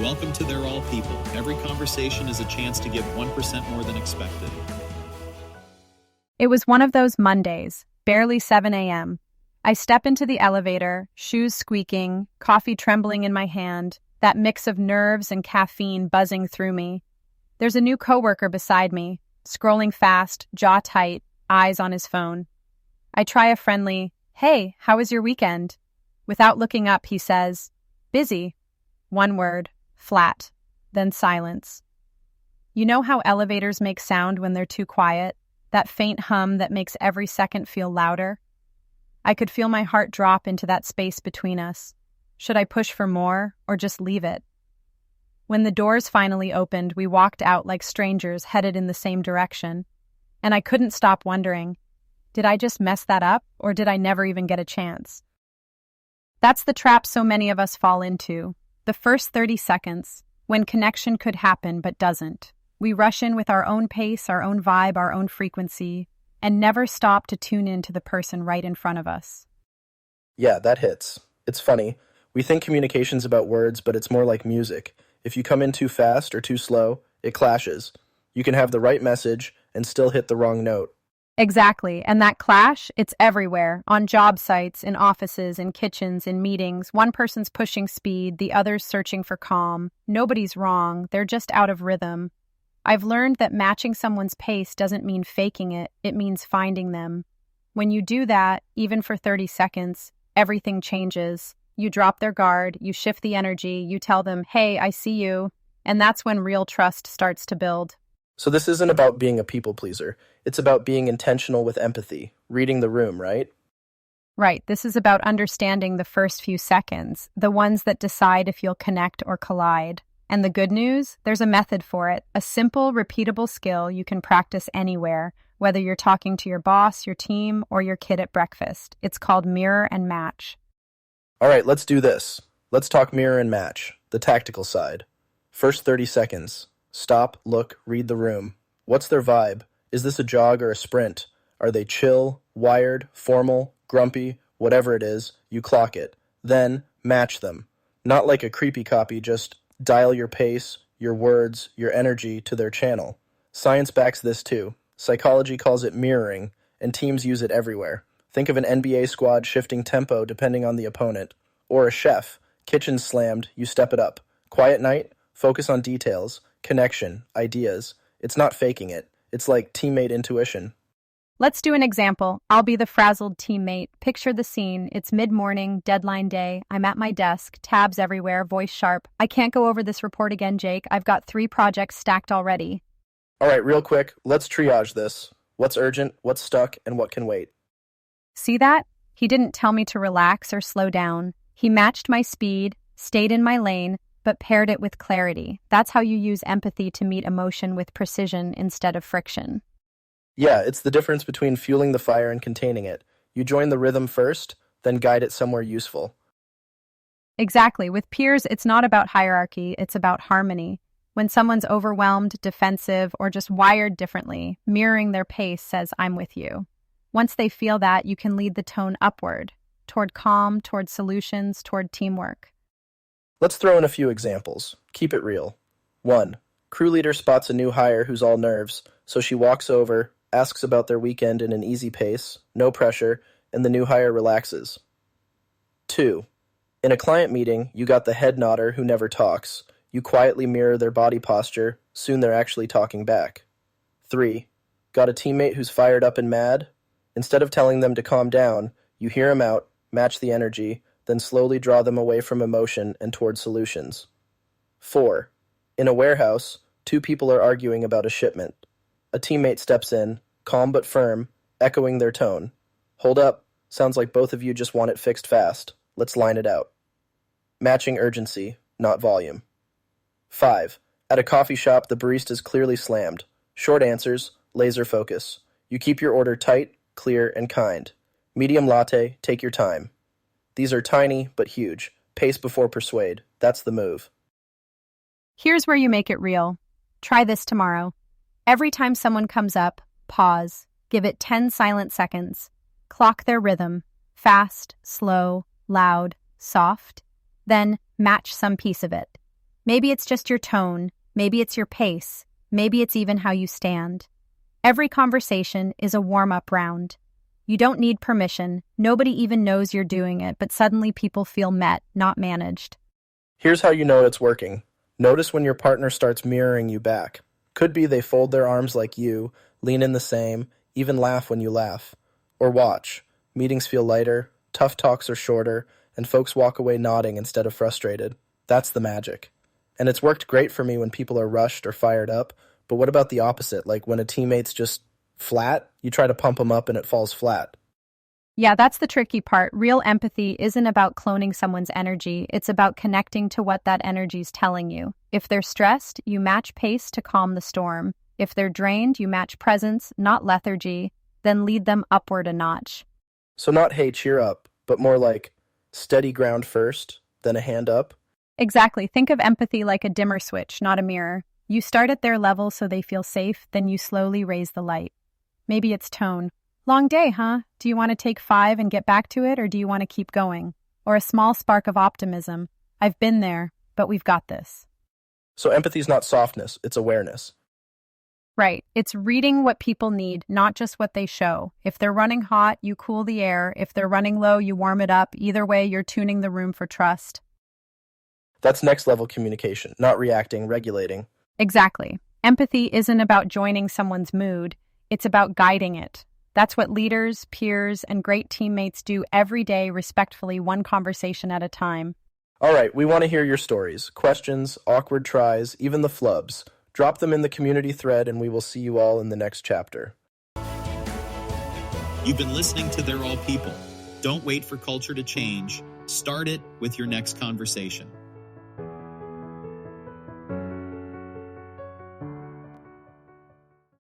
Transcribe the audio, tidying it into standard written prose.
Welcome to They're All People. Every conversation is a chance to give 1% more than expected. It was one of those Mondays, barely 7 a.m. I step into the elevator, shoes squeaking, coffee trembling in my hand, that mix of nerves and caffeine buzzing through me. There's a new coworker beside me, scrolling fast, jaw tight, eyes on his phone. I try a friendly, "Hey, how was your weekend?" Without looking up, he says, "Busy." One word, flat, then silence. You know how elevators make sound when they're too quiet? That faint hum that makes every second feel louder? I could feel my heart drop into that space between us. Should I push for more, or just leave it? When the doors finally opened, we walked out like strangers headed in the same direction. And I couldn't stop wondering, did I just mess that up, or did I never even get a chance? That's the trap so many of us fall into. The first 30 seconds, when connection could happen but doesn't. We rush in with our own pace, our own vibe, our own frequency, and never stop to tune in to the person right in front of us. Yeah, that hits. It's funny. We think communication's about words, but it's more like music. If you come in too fast or too slow, it clashes. You can have the right message and still hit the wrong note. Exactly, and that clash, it's everywhere, on job sites, in offices, in kitchens, in meetings. One person's pushing speed, the other's searching for calm. Nobody's wrong, they're just out of rhythm. I've learned that matching someone's pace doesn't mean faking it, it means finding them. When you do that, even for 30 seconds, everything changes. You drop their guard, you shift the energy, you tell them, "Hey, I see you," and that's when real trust starts to build. So this isn't about being a people pleaser. It's about being intentional with empathy, reading the room, right? Right, this is about understanding the first few seconds, the ones that decide if you'll connect or collide. And the good news? There's a method for it, a simple, repeatable skill you can practice anywhere, whether you're talking to your boss, your team, or your kid at breakfast. It's called mirror and match. All right, let's do this. Let's talk mirror and match, the tactical side. First 30 seconds. Stop, look, read the room. What's their vibe? Is this a jog or a sprint? Are they chill, wired, formal, grumpy, whatever it is, you clock it. Then, match them. Not like a creepy copy, just dial your pace, your words, your energy to their channel. Science backs this too. Psychology calls it mirroring, and teams use it everywhere. Think of an NBA squad shifting tempo depending on the opponent. Or a chef, kitchen slammed, you step it up. Quiet night, focus on details, connection, ideas. It's not faking it. It's like teammate intuition. Let's do an example. I'll be the frazzled teammate. Picture the scene. It's mid-morning, deadline day. I'm at my desk, tabs everywhere, voice sharp. "I can't go over this report again, Jake. I've got 3 projects stacked already." All right, real quick, let's triage this. What's urgent, what's stuck, and what can wait? See that? He didn't tell me to relax or slow down. He matched my speed, stayed in my lane, but paired it with clarity. That's how you use empathy to meet emotion with precision instead of friction. Yeah, it's the difference between fueling the fire and containing it. You join the rhythm first, then guide it somewhere useful. Exactly. With peers, it's not about hierarchy, it's about harmony. When someone's overwhelmed, defensive, or just wired differently, mirroring their pace says, "I'm with you." Once they feel that, you can lead the tone upward, toward calm, toward solutions, toward teamwork. Let's throw in a few examples. Keep it real. 1. Crew leader spots a new hire who's all nerves, so she walks over, asks about their weekend in an easy pace, no pressure, and the new hire relaxes. 2. In a client meeting, you got the head nodder who never talks. You quietly mirror their body posture, soon they're actually talking back. 3. Got a teammate who's fired up and mad? Instead of telling them to calm down, you hear them out, match the energy, then slowly draw them away from emotion and toward solutions. 4. In a warehouse, 2 people are arguing about a shipment. A teammate steps in, calm but firm, echoing their tone. "Hold up, sounds like both of you just want it fixed fast. Let's line it out." Matching urgency, not volume. 5. At a coffee shop, the barista's clearly slammed. Short answers, laser focus. You keep your order tight, clear, and kind. Medium latte, take your time. These are tiny but huge. Pace before persuade. That's the move. Here's where you make it real. Try this tomorrow. Every time someone comes up, pause. Give it 10 silent seconds. Clock their rhythm. Fast, slow, loud, soft. Then match some piece of it. Maybe it's just your tone, maybe it's your pace, maybe it's even how you stand. Every conversation is a warm-up round. You don't need permission, nobody even knows you're doing it, but suddenly people feel met, not managed. Here's how you know it's working. Notice when your partner starts mirroring you back. Could be they fold their arms like you, lean in the same, even laugh when you laugh. Or watch. Meetings feel lighter, tough talks are shorter, and folks walk away nodding instead of frustrated. That's the magic. And it's worked great for me when people are rushed or fired up, but what about the opposite? Like when a teammate's just flat, you try to pump them up and it falls flat. Yeah, that's the tricky part. Real empathy isn't about cloning someone's energy, it's about connecting to what that energy's telling you. If they're stressed, you match pace to calm the storm. If they're drained, you match presence, not lethargy, then lead them upward a notch. So not, hey, cheer up, but more like steady ground first, then a hand up. Exactly. Think of empathy like a dimmer switch, not a mirror. You start at their level so they feel safe, then you slowly raise the light. Maybe it's tone. Long day, huh? Do you want to take 5 and get back to it, or do you want to keep going? Or a small spark of optimism. I've been there, but we've got this. So empathy's not softness, it's awareness. Right. It's reading what people need, not just what they show. If they're running hot, you cool the air. If they're running low, you warm it up. Either way, you're tuning the room for trust. That's next level communication, not reacting, regulating. Exactly. Empathy isn't about joining someone's mood. It's about guiding it. That's what leaders, peers, and great teammates do every day, respectfully, one conversation at a time. All right, we want to hear your stories, questions, awkward tries, even the flubs. Drop them in the community thread and we will see you all in the next chapter. You've been listening to They're All People. Don't wait for culture to change. Start it with your next conversation.